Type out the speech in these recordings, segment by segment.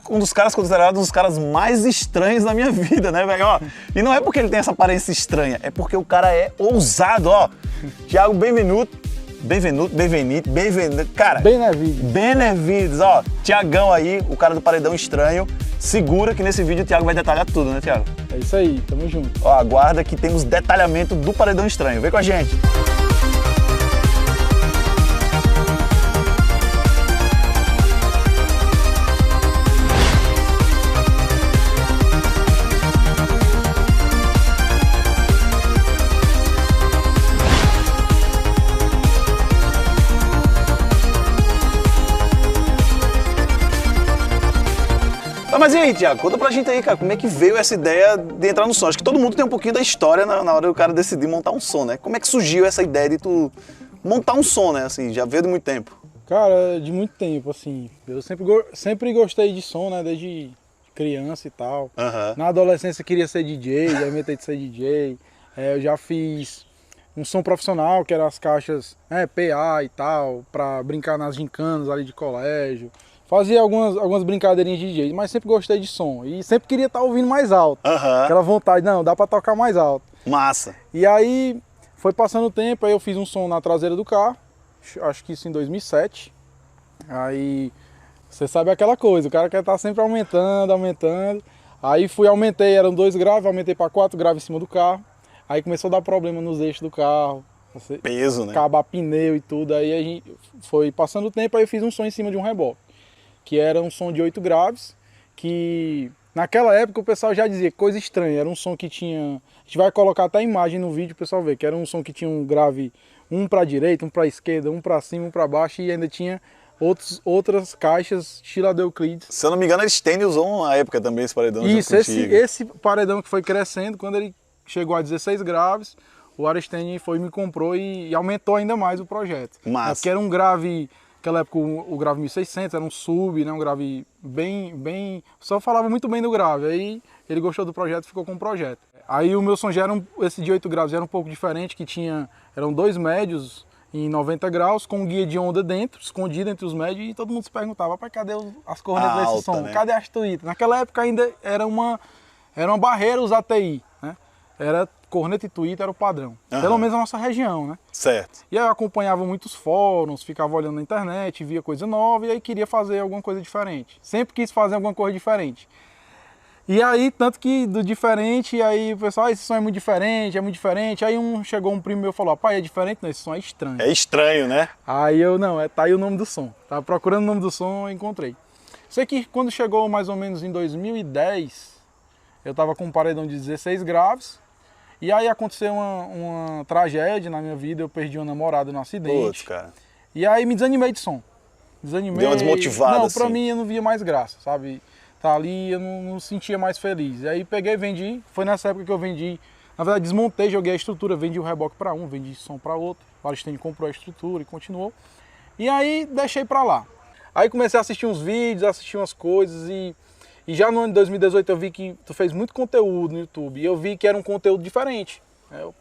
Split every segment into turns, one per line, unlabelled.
um dos caras considerados um dos caras mais estranhos da minha vida, né, velho? Ó, e não é porque ele tem essa aparência estranha, é porque o cara é ousado, ó. Thiago, bem-vindo, cara. Benevides, ó. Thiagão aí, o cara do Paredão Estranho. Segura que nesse vídeo o Thiago vai detalhar tudo, né, Thiago?
É isso aí, tamo junto.
Ó, aguarda que temos detalhamento do Paredão Estranho. Vem com a gente. Mas e aí, Thiago, conta pra gente aí, cara, como é que veio essa ideia de entrar no som? Acho que todo mundo tem um pouquinho da história na hora do cara decidir montar um som, né? Como é que surgiu essa ideia de tu montar um som, né? Assim, já veio de muito tempo.
Cara, de muito tempo, assim. Eu sempre gostei de som, né? Desde criança e tal. Na adolescência eu queria ser DJ, já inventei de ser DJ. Eu já fiz um som profissional, que eram as caixas PA e tal, pra brincar nas gincanas ali de colégio. Fazia algumas brincadeirinhas de DJ, mas sempre gostei de som. E sempre queria estar ouvindo mais alto. Aquela vontade, não, dá pra tocar mais alto.
Massa.
E aí, foi passando o tempo, aí eu fiz um som na traseira do carro. Acho que isso em 2007. Aí, você sabe aquela coisa, o cara quer estar sempre aumentando. Aí aumentei, eram 2 graves, aumentei para 4 graves em cima do carro. Aí começou a dar problema nos eixos do carro.
Peso, né?
Acabar pneu e tudo. Aí a gente foi passando o tempo, aí eu fiz um som em cima de um reboque. Que era um som de 8 graves, que naquela época o pessoal já dizia coisa estranha, era um som que tinha, a gente vai colocar até a imagem no vídeo o pessoal ver, que era um som que tinha um grave, um para direita, um para esquerda, um para cima, um para baixo, e ainda tinha outras caixas Sheila Euclides.
Se eu não me engano, a Steny usou na época também esse paredão.
Isso, esse paredão que foi crescendo, quando ele chegou a 16 graves, o Aristene me comprou e aumentou ainda mais o projeto.
Massa.
Porque era um grave... Naquela época o grave 1600 era um sub, né, um grave bem... Só falava muito bem do grave, aí ele gostou do projeto e ficou com o projeto. Aí o meu som já era, esse de 8 graus era um pouco diferente, que eram 2 médios em 90 graus, com um guia de onda dentro, escondido entre os médios, e todo mundo se perguntava, cadê as cornetas desse som? Né? Cadê as tuítas? Naquela época ainda era uma barreira usar TI, né? Era corneta e tuíta era o padrão. Pelo menos na nossa região, né?
Certo.
E aí eu acompanhava muitos fóruns, ficava olhando na internet, via coisa nova e aí queria fazer alguma coisa diferente. Sempre quis fazer alguma coisa diferente. E aí, tanto que do diferente, aí o pessoal, esse som é muito diferente, Aí chegou um primo meu e falou, pai, é diferente? Não, esse som é estranho.
É estranho, né?
Aí eu, não, tá aí o nome do som. Tava procurando o nome do som e encontrei. Sei que quando chegou mais ou menos em 2010, eu tava com um paredão de 16 graves. E aí aconteceu uma tragédia na minha vida, eu perdi uma namorada no acidente.
Putz, cara.
E aí me desanimei de som. Deu uma
desmotivada,
Não, pra
assim.
mim eu não via mais graça, sabe? Tá ali, eu não sentia mais feliz. E aí peguei e vendi, foi nessa época que eu vendi. Na verdade desmontei, joguei a estrutura, vendi o reboque para um, vendi som para outro. O Aristene comprou a estrutura e continuou. E aí deixei pra lá. Aí comecei a assistir uns vídeos, assistir umas coisas e já no ano de 2018 eu vi que tu fez muito conteúdo no YouTube e eu vi que era um conteúdo diferente.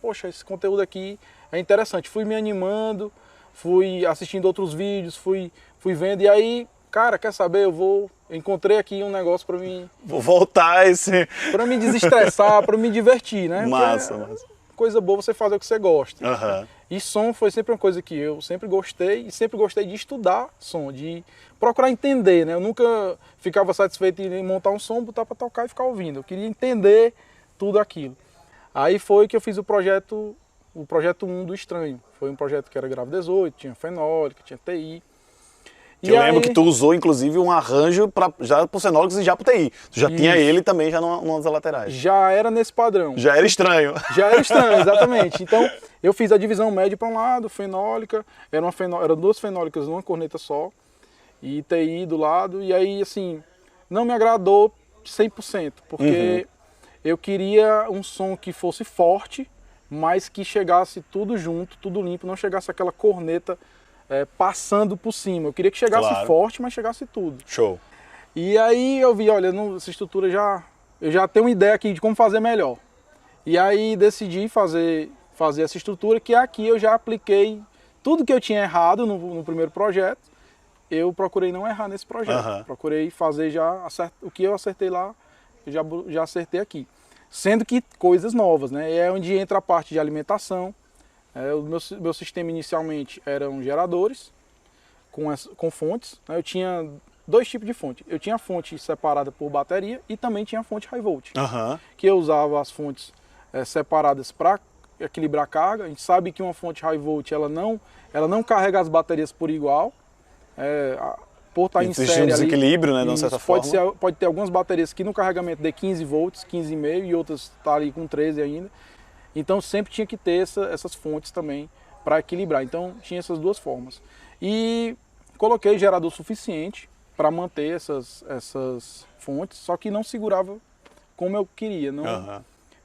Poxa, esse conteúdo aqui é interessante. Fui me animando, fui assistindo outros vídeos, fui vendo e aí, cara, quer saber? Eu encontrei aqui um negócio pra mim...
Vou voltar esse...
Pra me desestressar, pra me divertir, né?
Massa.
Coisa boa você fazer o que você gosta. E som foi sempre uma coisa que eu sempre gostei e sempre gostei de estudar som, de procurar entender, né? Eu nunca ficava satisfeito em montar um som, botar para tocar e ficar ouvindo. Eu queria entender tudo aquilo. Aí foi que eu fiz o projeto 1 do Estranho. Foi um projeto que era grave 18, tinha fenólica, tinha TI.
Eu lembro que tu usou, inclusive, um arranjo já pro fenólicos e já pro TI. Tu já tinha ele também já nas laterais.
Já era nesse padrão.
Já era estranho.
Já era estranho, exatamente. Então, eu fiz a divisão média para um lado, fenólica, eram 2 fenólicas numa corneta só, e TI do lado, e aí, assim, não me agradou 100%, porque eu queria um som que fosse forte, mas que chegasse tudo junto, tudo limpo, não chegasse aquela corneta passando por cima. Eu queria que chegasse forte, mas chegasse tudo.
Show.
E aí eu vi, olha, essa estrutura eu já tenho uma ideia aqui de como fazer melhor. E aí decidi fazer essa estrutura, que aqui eu já apliquei tudo que eu tinha errado no primeiro projeto, eu procurei não errar nesse projeto. Procurei fazer o que eu acertei lá, eu já acertei aqui. Sendo que coisas novas, né? É onde entra a parte de alimentação. O meu sistema inicialmente eram geradores com fontes. Né? Eu tinha 2 tipos de fonte. Eu tinha a fonte separada por bateria e também tinha a fonte high volt. Que eu usava as fontes separadas para equilibrar a carga. A gente sabe que uma fonte high volt ela não carrega as baterias por igual. Por estar em série
um desequilíbrio, né, de uma certa forma.
Pode ter algumas baterias que no carregamento dê 15 volts, 15,5 e outras tá ali com 13 ainda. Então sempre tinha que ter essas fontes também para equilibrar. Então tinha essas 2 formas. E coloquei gerador suficiente para manter essas fontes, só que não segurava como eu queria.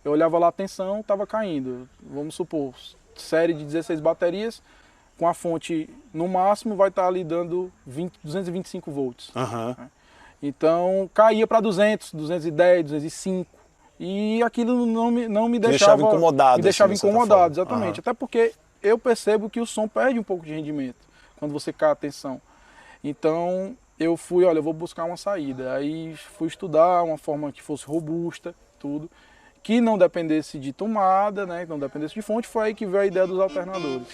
Eu olhava lá a tensão, estava caindo. Vamos supor, série de 16 baterias, com a fonte no máximo vai estar ali dando 225 volts. Então caía para 200, 210, 205. E aquilo não me deixava incomodado. Me deixava incomodado, exatamente. Até porque eu percebo que o som perde um pouco de rendimento quando você cai a tensão. Então eu vou buscar uma saída. Aí fui estudar uma forma que fosse robusta, tudo, que não dependesse de tomada, né, que não dependesse de fonte. Foi aí que veio a ideia dos alternadores.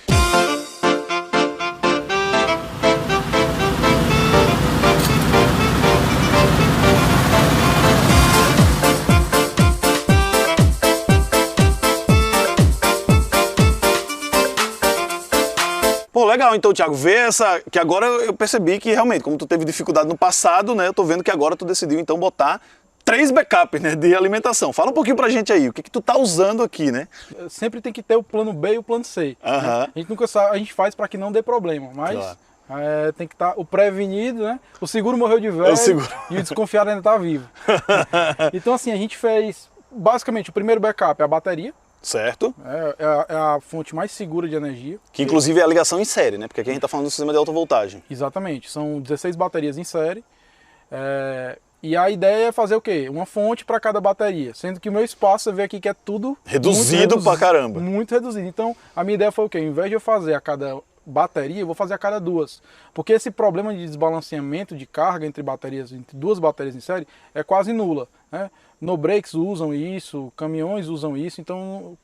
Pô, legal, então, Thiago, que agora eu percebi que realmente, como tu teve dificuldade no passado, né, eu tô vendo que agora tu decidiu então botar 3 backups, né, de alimentação. Fala um pouquinho pra gente aí, o que tu tá usando aqui, né?
Sempre tem que ter o plano B e o plano C. Né? A gente nunca sabe, a gente faz para que não dê problema, mas tem que estar o prevenido, né? O seguro morreu de velho e o desconfiado ainda tá vivo. Então assim, a gente fez basicamente o primeiro backup é a bateria.
Certo.
É a fonte mais segura de energia.
Que inclusive é a ligação em série, né? Porque aqui a gente está falando do sistema de alta voltagem.
Exatamente. São 16 baterias em série. E a ideia é fazer o quê? Uma fonte para cada bateria. Sendo que o meu espaço, você vê aqui que é tudo...
Reduzido pra caramba.
Muito reduzido. Então, a minha ideia foi o quê? Ao invés de eu fazer a cada bateria, eu vou fazer a cada 2. Porque esse problema de desbalanceamento de carga entre 2 baterias em série, é quase nula, né? No breaks usam isso, caminhões usam isso, então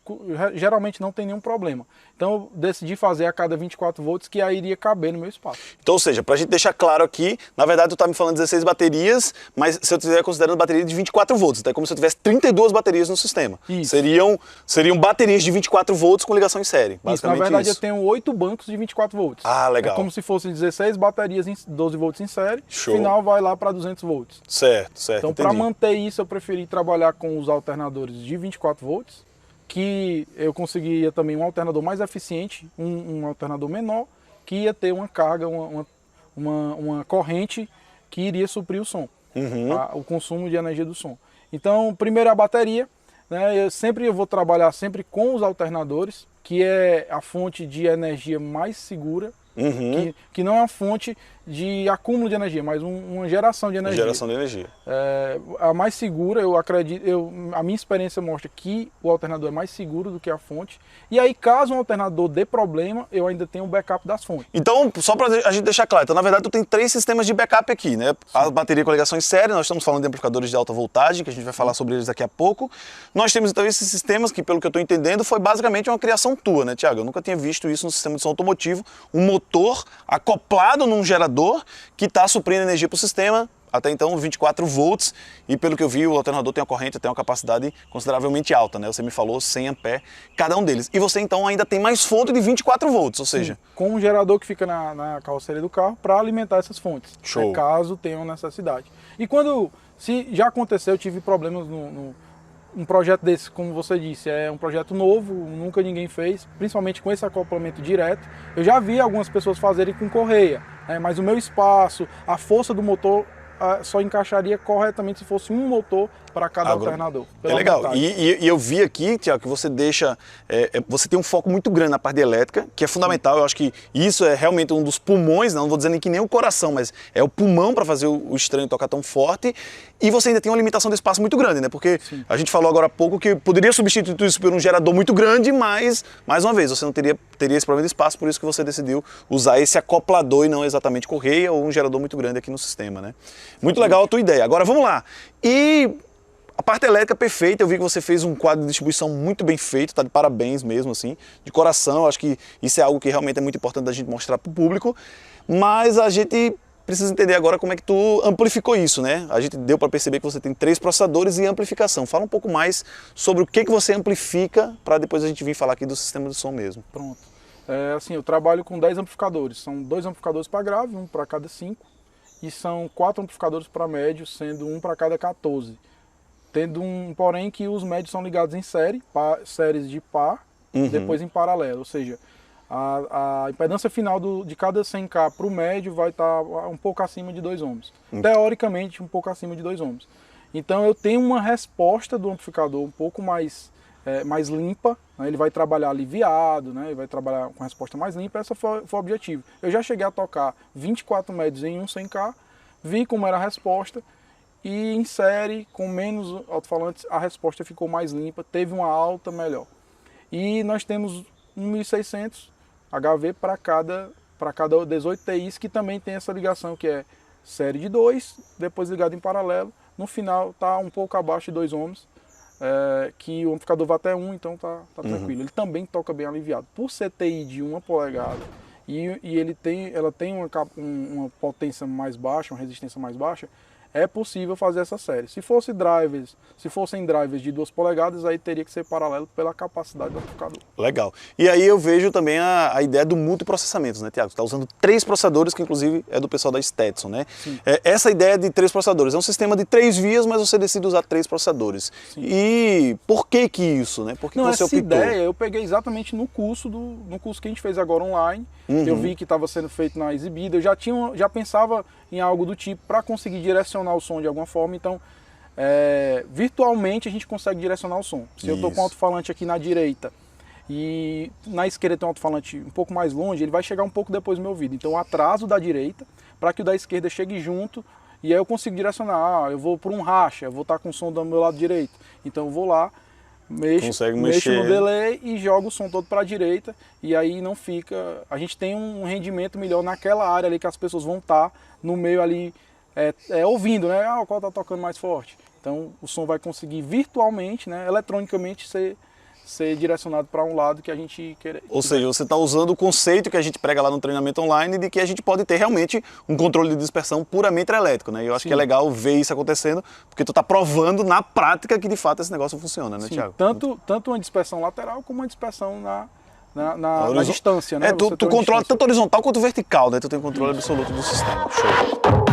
geralmente não tem nenhum problema. Então eu decidi fazer a cada 24 volts, que aí iria caber no meu espaço.
Então, ou seja, pra gente deixar claro aqui, na verdade tu tá me falando 16 baterias, mas se eu estiver considerando bateria de 24 volts, então é como se eu tivesse 32 baterias no sistema.
Isso.
Seriam baterias de 24 volts com ligação em série, basicamente
isso. Na verdade
isso.
Eu tenho 8 bancos de 24 volts.
Ah, legal.
É como se fossem 16 baterias em 12 volts em série,
Show.
Final vai lá para 200 volts.
Certo,
Então para manter isso eu preferi trabalhar com os alternadores de 24 volts, que eu conseguiria também um alternador mais eficiente, um alternador menor, que ia ter uma carga, uma corrente que iria suprir o som, o consumo de energia do som. Então, primeiro é a bateria, né? Eu vou trabalhar sempre com os alternadores, que é a fonte de energia mais segura, que não é uma fonte de acúmulo de energia, mas uma geração de energia.
Geração de energia.
A mais segura, eu acredito, a minha experiência mostra que o alternador é mais seguro do que a fonte. E aí, caso um alternador dê problema, eu ainda tenho um backup das fontes.
Então, só para a gente deixar claro, então na verdade tu tem 3 sistemas de backup aqui, né? A bateria com ligação em série, nós estamos falando de amplificadores de alta voltagem, que a gente vai falar sobre eles daqui a pouco. Nós temos então esses sistemas que, pelo que eu estou entendendo, foi basicamente uma criação tua, né, Thiago? Eu nunca tinha visto isso no sistema de som automotivo, um motor acoplado num gerador que está suprindo energia para o sistema, até então 24 volts, e pelo que eu vi o alternador tem uma corrente, tem uma capacidade consideravelmente alta, né? Você me falou 100 ampere cada um deles. E você então ainda tem mais fonte de 24 volts, ou seja...
Com um gerador que fica na carroceria do carro para alimentar essas fontes,
Show.
Caso tenham necessidade. E se já aconteceu, eu tive problemas um projeto desse, como você disse, é um projeto novo, nunca ninguém fez, principalmente com esse acoplamento direto. Eu já vi algumas pessoas fazerem com correia, né? Mas o meu espaço, a força do motor só encaixaria corretamente se fosse um motor para cada alternador.
É legal. E eu vi aqui, Tiago, que você deixa, você tem um foco muito grande na parte de elétrica, que é fundamental. Eu acho que isso é realmente um dos pulmões, não vou dizer nem que nem o coração, mas é o pulmão para fazer o estranho tocar tão forte. E você ainda tem uma limitação de espaço muito grande, né? Porque a gente falou agora há pouco que poderia substituir isso por um gerador muito grande, mas, mais uma vez, você não teria esse problema de espaço, por isso que você decidiu usar esse acoplador e não exatamente correia ou um gerador muito grande aqui no sistema, né? Muito legal a tua ideia. Agora, vamos lá. E a parte elétrica perfeita, eu vi que você fez um quadro de distribuição muito bem feito, tá de parabéns mesmo, assim, de coração. Eu acho que isso é algo que realmente é muito importante da gente mostrar para o público, mas a gente precisa entender agora como é que tu amplificou isso, né? A gente deu para perceber que você tem 3 processadores e amplificação. Fala um pouco mais sobre o que você amplifica para depois a gente vir falar aqui do sistema de som mesmo.
Pronto. Assim, eu trabalho com 10 amplificadores. São 2 amplificadores para grave, um para cada 5. E são 4 amplificadores para médio, sendo um para cada 14. Tendo porém que os médios são ligados em série, séries de par, depois em paralelo. Ou seja, a impedância final de cada 100K para o médio vai estar um pouco acima de 2 ohms. Teoricamente, um pouco acima de 2 ohms. Então eu tenho uma resposta do amplificador um pouco mais limpa, né? Ele vai trabalhar aliviado, né? Ele vai trabalhar com resposta mais limpa. Esse foi o objetivo. Eu já cheguei a tocar 24 médios em um 100K, vi como era a resposta, e em série, com menos alto-falantes, a resposta ficou mais limpa, teve uma alta melhor. E nós temos 1.600 HV para cada 18 TIs, que também tem essa ligação, que é série de 2, depois ligado em paralelo. No final está um pouco abaixo de 2 ohms, que o amplificador vai até 1, então tá tranquilo. Ele também toca bem aliviado. Por ser TI de 1 polegada e ela tem uma potência mais baixa, uma resistência mais baixa, é possível fazer essa série. Se fossem drivers de 2 polegadas, aí teria que ser paralelo pela capacidade do amplificador.
Legal. E aí eu vejo também a ideia do multiprocessamento, né, Tiago? Você está usando 3 processadores, que inclusive é do pessoal da Stetson, né? Essa ideia de 3 processadores é um sistema de 3 vias, mas você decide usar 3 processadores. Sim. E por que isso, né? Por que você optou?
Essa ideia eu peguei exatamente no curso que a gente fez agora online. Eu vi que estava sendo feito na Exibida. Eu já pensava em algo do tipo para conseguir direcionar o som de alguma forma. Então, virtualmente a gente consegue direcionar o som. Se eu estou com um alto-falante aqui na direita e na esquerda tem um alto-falante um pouco mais longe, ele vai chegar um pouco depois do meu ouvido. Então, eu atraso da direita para que o da esquerda chegue junto, e aí eu consigo direcionar. Eu vou por um racha, eu vou estar com o som do meu lado direito. Então, eu vou lá, mexo no delay e jogo o som todo para a direita, e aí não fica... A gente tem um rendimento melhor naquela área ali que as pessoas vão estar no meio ali ouvindo, né? Qual está tocando mais forte. Então o som vai conseguir virtualmente, né, eletronicamente ser direcionado para um lado que a gente quer.
Ou seja, você está usando o conceito que a gente prega lá no treinamento online de que a gente pode ter realmente um controle de dispersão puramente elétrico, né? E eu acho que é legal ver isso acontecendo, porque tu está provando na prática que de fato esse negócio funciona, né, Tiago?
Tanto uma dispersão lateral como uma dispersão na distância, né?
Tu controla tanto horizontal quanto vertical, né? Tu tem controle absoluto do sistema. Show.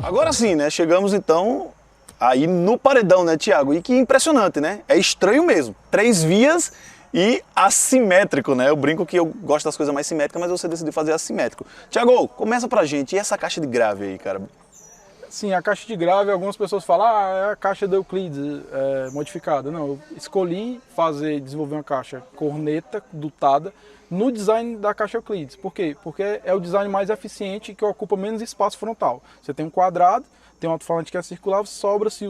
Agora sim, né? Chegamos então aí no paredão, né, Tiago? E que impressionante, né? É estranho mesmo. 3 vias e assimétrico, né? Eu brinco que eu gosto das coisas mais simétricas, mas você decidiu fazer assimétrico. Tiago, começa pra gente. E essa caixa de grave aí, cara?
Sim, a caixa de grave, algumas pessoas falam, é a caixa da Euclides modificada. Não, eu escolhi desenvolver uma caixa corneta dutada no design da caixa Euclides. Por quê? Porque é o design mais eficiente, que ocupa menos espaço frontal. Você tem um quadrado, tem um alto-falante que é circular, sobra-se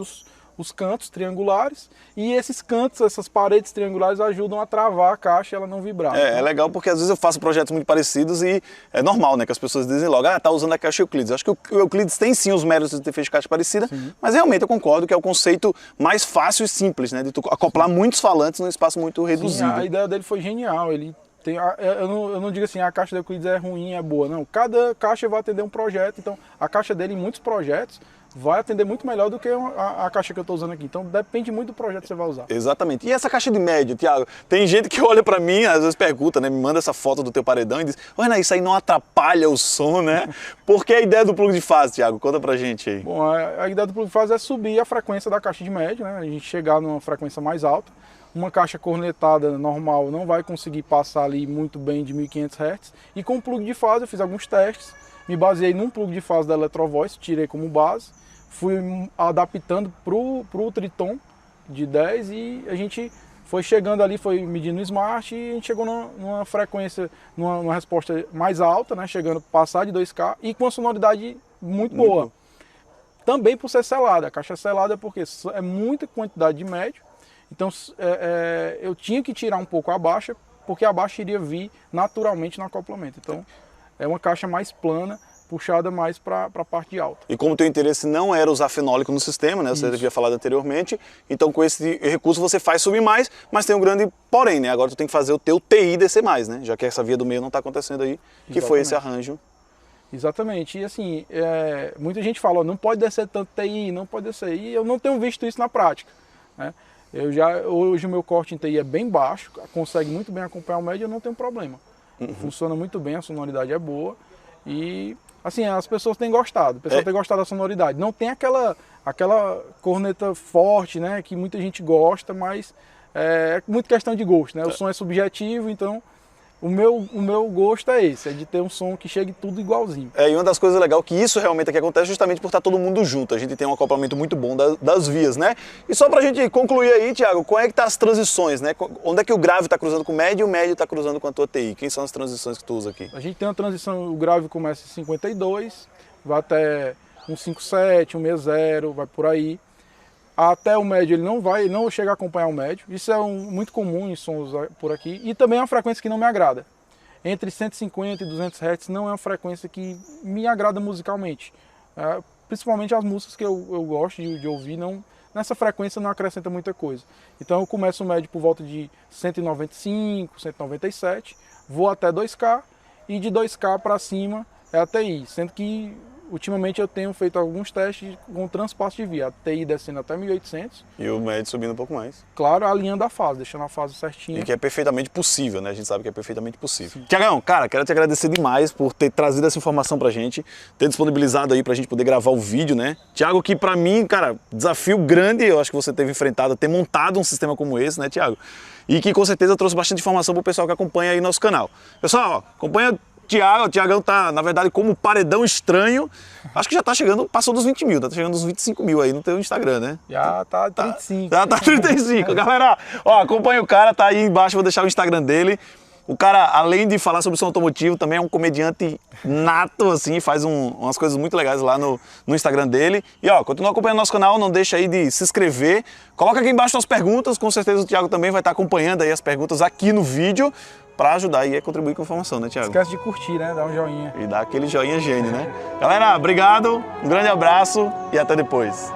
os cantos triangulares, e esses cantos, essas paredes triangulares ajudam a travar a caixa e ela não vibrar.
É legal porque às vezes eu faço projetos muito parecidos e é normal, né, que as pessoas dizem logo, tá usando a caixa Euclides. Acho que o Euclides tem sim os méritos de ter feito caixa parecida, mas realmente eu concordo que é o conceito mais fácil e simples, né, de tu acoplar muitos falantes num espaço muito reduzido.
Sim, a ideia dele foi genial, eu não digo assim, a caixa da Euclides é ruim, é boa, não. Cada caixa vai atender um projeto, então a caixa dele em muitos projetos vai atender muito melhor do que a caixa que eu estou usando aqui. Então depende muito do projeto que você vai usar.
Exatamente. E essa caixa de médio, Thiago? Tem gente que olha pra mim, às vezes pergunta, né? Me manda essa foto do teu paredão e diz, Renan, isso aí não atrapalha o som, né? Por que a ideia do plug de fase, Thiago? Conta pra gente aí.
Bom, a ideia do plug de fase é subir a frequência da caixa de médio, né? A gente chegar numa frequência mais alta. Uma caixa cornetada normal não vai conseguir passar ali muito bem de 1500 Hz. E com o plug de fase eu fiz alguns testes, me baseei num plug de fase da Electrovoice, tirei como base, fui adaptando pro Triton de 10 e a gente foi chegando ali, foi medindo no Smart e a gente chegou numa frequência, numa resposta mais alta, né? Chegando a passar de 2K e com uma sonoridade muito boa. Também por ser selada, a caixa é selada porque é muita quantidade de médio, então eu tinha que tirar um pouco a baixa, porque a baixa iria vir naturalmente no acoplamento. Então é uma caixa mais plana, puxada mais para a parte de alta.
E como o teu interesse não era usar fenólico no sistema, né? Você havia falado anteriormente, então com esse recurso você faz subir mais, mas tem um grande porém, né? Agora tu tem que fazer o teu TI descer mais, né? Já que essa via do meio não está acontecendo aí, que foi esse arranjo. Exatamente,
e assim, muita gente fala, não pode descer tanto TI, não pode descer, e eu não tenho visto isso na prática, né? Hoje o meu corte em TI é bem baixo, consegue muito bem acompanhar o médio, eu não tenho problema. Funciona muito bem, a sonoridade é boa e assim, as pessoas têm gostado, tem gostado da sonoridade. Não tem aquela corneta forte, né, que muita gente gosta, mas é muito questão de gosto, né? O som é subjetivo, então o meu gosto é esse, é de ter um som que chegue tudo igualzinho.
E uma das coisas legais é que isso realmente aqui acontece justamente por estar todo mundo junto. A gente tem um acoplamento muito bom das vias, né? E só pra gente concluir aí, Thiago, como é que tá as transições, né? Onde é que o grave tá cruzando com o médio e o médio tá cruzando com a tua TI? Quem são as transições que tu usa aqui?
A gente tem uma transição, o grave começa em 52, vai até 157, 160, vai por aí. Até o médio ele não chega a acompanhar o médio. Isso é muito comum em sons por aqui. E também é uma frequência que não me agrada. Entre 150 e 200 Hz não é uma frequência que me agrada musicalmente. Principalmente as músicas que eu gosto de ouvir, nessa frequência não acrescenta muita coisa. Então eu começo o médio por volta de 195, 197, vou até 2K e de 2K para cima é a TI. Sendo que ultimamente eu tenho feito alguns testes com transpasso de via, a TI descendo até 1800.
E o médio subindo um pouco mais.
Claro, alinhando a fase, deixando a fase certinha.
E que é perfeitamente possível, né? A gente sabe que é perfeitamente possível. Tiagão, cara, quero te agradecer demais por ter trazido essa informação pra gente, ter disponibilizado aí pra gente poder gravar o vídeo, né? Tiago, que pra mim, cara, desafio grande, eu acho que você teve enfrentado, ter montado um sistema como esse, né, Tiago? E que com certeza trouxe bastante informação pro pessoal que acompanha aí nosso canal. Pessoal, acompanha o Thiagão tá, na verdade, como paredão estranho, acho que já tá chegando, passou dos 20 mil, tá chegando dos 25 mil aí no teu Instagram, né?
Já tá 35.
Já tá 35. Galera, ó, acompanha o cara, tá aí embaixo, vou deixar o Instagram dele. O cara, além de falar sobre som automotivo, também é um comediante nato, assim, faz umas coisas muito legais lá no Instagram dele. E ó, continua acompanhando nosso canal, não deixa aí de se inscrever. Coloca aqui embaixo as perguntas, com certeza o Thiago também vai estar acompanhando aí as perguntas aqui no vídeo, para ajudar aí a contribuir com a informação, né, Thiago?
Esquece de curtir, né? Dá um joinha.
E dá aquele joinha gênio, né? Galera, obrigado, um grande abraço e até depois.